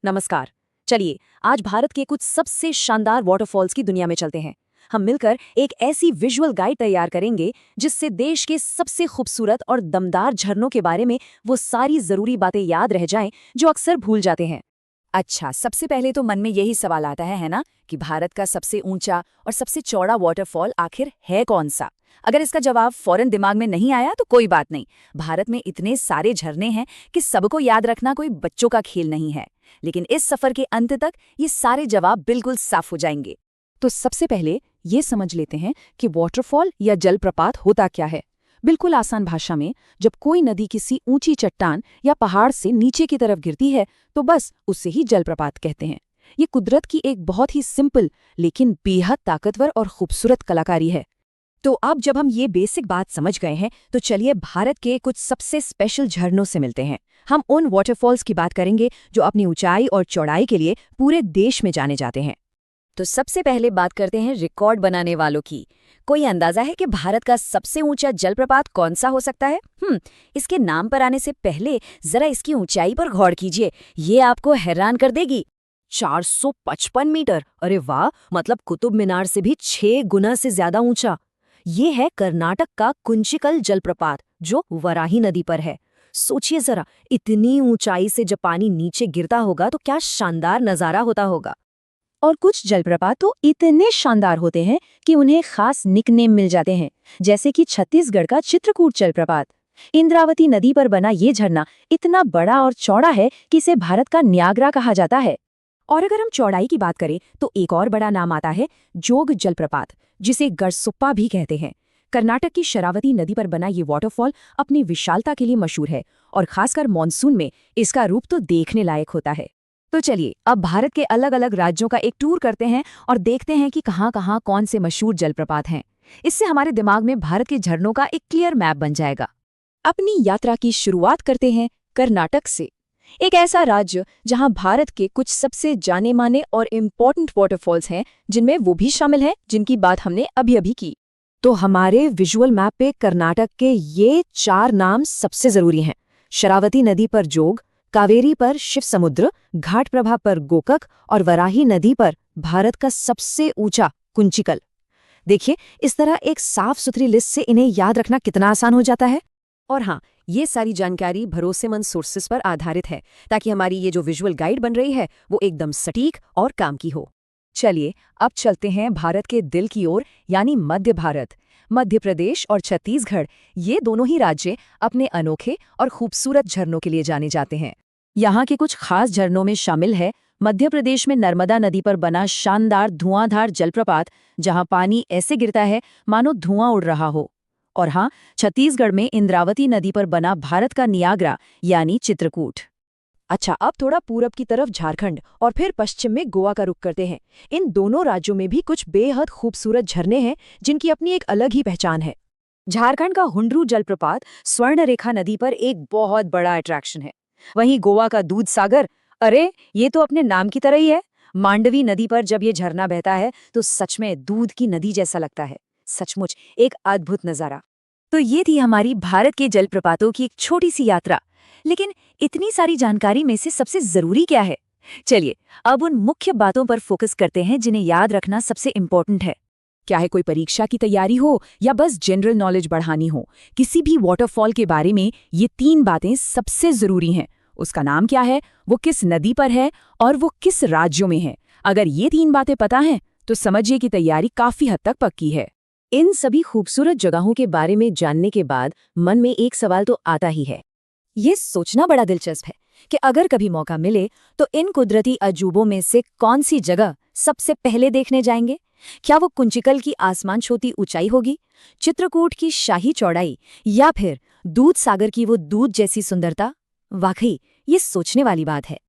नमस्कार। चलिए आज भारत के कुछ सबसे शानदार वाटरफॉल्स की दुनिया में चलते हैं। हम मिलकर एक ऐसी विजुअल गाइड तैयार करेंगे जिससे देश के सबसे खूबसूरत और दमदार झरनों के बारे में वो सारी जरूरी बातें याद रह जाएं जो अक्सर भूल जाते हैं। अच्छा, सबसे पहले तो मन में यही सवाल आता है ना, कि भारत का सबसे ऊंचा और सबसे चौड़ा वाटरफॉल आखिर है कौन सा? अगर इसका जवाब फौरन दिमाग में नहीं आया तो कोई बात नहीं। भारत में इतने सारे झरने हैं कि सबको याद रखना कोई बच्चों का खेल नहीं है। लेकिन इस सफर के अंत तक ये सारे जवाब बिल्कुल साफ हो जाएंगे। तो सबसे पहले ये समझ लेते हैं कि वाटरफॉल या जलप्रपात होता क्या है। बिल्कुल आसान भाषा में, जब कोई नदी किसी ऊंची चट्टान या पहाड़ से नीचे की तरफ गिरती है तो बस उसे ही जलप्रपात कहते हैं। ये कुदरत की एक बहुत ही सिंपल लेकिन बेहद ताकतवर और खूबसूरत कलाकारी है। तो अब जब हम ये बेसिक बात समझ गए हैं तो चलिए भारत के कुछ सबसे स्पेशल झरनों से मिलते हैं। हम उन वाटरफॉल्स की बात करेंगे जो अपनी ऊंचाई और चौड़ाई के लिए पूरे देश में जाने जाते हैं। तो सबसे पहले बात करते हैं रिकॉर्ड बनाने वालों की। कोई अंदाजा है कि भारत का सबसे ऊंचा जलप्रपात कौन सा हो सकता है? इसके नाम पर आने से पहले जरा इसकी ऊंचाई पर गौर कीजिए, ये आपको हैरान कर देगी। 455 मीटर! अरे वाह, मतलब कुतुब मीनार से भी 6 गुना से ज्यादा ऊंचा। ये है कर्नाटक का कुंचिकल जलप्रपात जो वराही नदी पर है। सोचिए जरा, इतनी ऊंचाई से जब पानी नीचे गिरता होगा तो क्या शानदार नजारा होता होगा। और कुछ जलप्रपात तो इतने शानदार होते हैं कि उन्हें खास निकनेम मिल जाते हैं, जैसे कि छत्तीसगढ़ का चित्रकूट जलप्रपात। इंद्रावती नदी पर बना ये झरना इतना बड़ा और चौड़ा है कि इसे भारत का न्यागरा कहा जाता है। और अगर हम चौड़ाई की बात करें तो एक और बड़ा नाम आता है जोग जलप्रपात, जिसे गढ़सुप्पा भी कहते हैं। कर्नाटक की शरावती नदी पर बना ये वाटरफॉल अपनी विशालता के लिए मशहूर है और खासकर मानसून में इसका रूप तो देखने लायक होता है। तो चलिए अब भारत के अलग अलग राज्यों का एक टूर करते हैं और देखते हैं कि कहाँ कहाँ कौन से मशहूर जलप्रपात हैं। इससे हमारे दिमाग में भारत के झरनों का एक क्लियर मैप बन जाएगा। अपनी यात्रा की शुरुआत करते हैं कर्नाटक से, एक ऐसा राज्य जहां भारत के कुछ सबसे जाने माने और इम्पोर्टेंट वाटरफॉल्स हैं, जिनमें वो भी शामिल हैं जिनकी बात हमने अभी अभी की। तो हमारे विजुअल मैप पे कर्नाटक के ये 4 नाम सबसे जरूरी हैं। शरावती नदी पर जोग, कावेरी पर शिव समुद्र, घाटप्रभा पर गोकक और वराही नदी पर भारत का सबसे ऊंचा कुंचिकल। देखिए, इस तरह एक साफ सुथरी लिस्ट से इन्हें याद रखना कितना आसान हो जाता है। और हाँ, ये सारी जानकारी भरोसेमंद सोर्सेस पर आधारित है, ताकि हमारी ये जो विजुअल गाइड बन रही है वो एकदम सटीक और काम की हो। चलिए अब चलते हैं भारत के दिल की ओर, यानी मध्य भारत। मध्य प्रदेश और छत्तीसगढ़, ये दोनों ही राज्य अपने अनोखे और खूबसूरत झरनों के लिए जाने जाते हैं। यहाँ के कुछ खास झरनों में शामिल है मध्य प्रदेश में नर्मदा नदी पर बना शानदार धुआंधार जलप्रपात, जहाँ पानी ऐसे गिरता है मानो धुआं उड़ रहा हो। और हाँ, छत्तीसगढ़ में इंद्रावती नदी पर बना भारत का नियाग्रा यानी चित्रकूट। अच्छा, अब थोड़ा पूरब की तरफ झारखंड और फिर पश्चिम में गोवा का रुख करते हैं। इन दोनों राज्यों में भी कुछ बेहद खूबसूरत झरने हैं जिनकी अपनी एक अलग ही पहचान है। झारखंड का हुंड्रू जलप्रपात स्वर्णरेखा नदी पर एक बहुत बड़ा अट्रैक्शन है। वहीं गोवा का दूध सागर, अरे ये तो अपने नाम की तरह ही है। मांडवी नदी पर जब ये झरना बहता है तो सच में दूध की नदी जैसा लगता है। सचमुच एक अद्भुत नजारा। तो ये थी हमारी भारत के जलप्रपातों की एक छोटी सी यात्रा। लेकिन इतनी सारी जानकारी में से सबसे जरूरी क्या है? चलिए अब उन मुख्य बातों पर फोकस करते हैं जिन्हें याद रखना सबसे इम्पोर्टेंट है। क्या है कोई परीक्षा की तैयारी हो या बस जनरल नॉलेज बढ़ानी हो, किसी भी वाटरफॉल के बारे में ये 3 बातें सबसे जरूरी हैं। उसका नाम क्या है, वो किस नदी पर है और वो किस राज्यों में है। अगर ये 3 बातें पता हैं तो समझिए कि तैयारी काफी हद तक पक्की है। इन सभी खूबसूरत जगहों के बारे में जानने के बाद मन में एक सवाल तो आता ही है। ये सोचना बड़ा दिलचस्प है कि अगर कभी मौका मिले तो इन कुदरती अजूबों में से कौन सी जगह सबसे पहले देखने जाएंगे? क्या वो कुंचिकल की आसमान छूती ऊंचाई होगी, चित्रकूट की शाही चौड़ाई, या फिर दूध सागर की वो दूध जैसी सुंदरता? वाकई ये सोचने वाली बात है।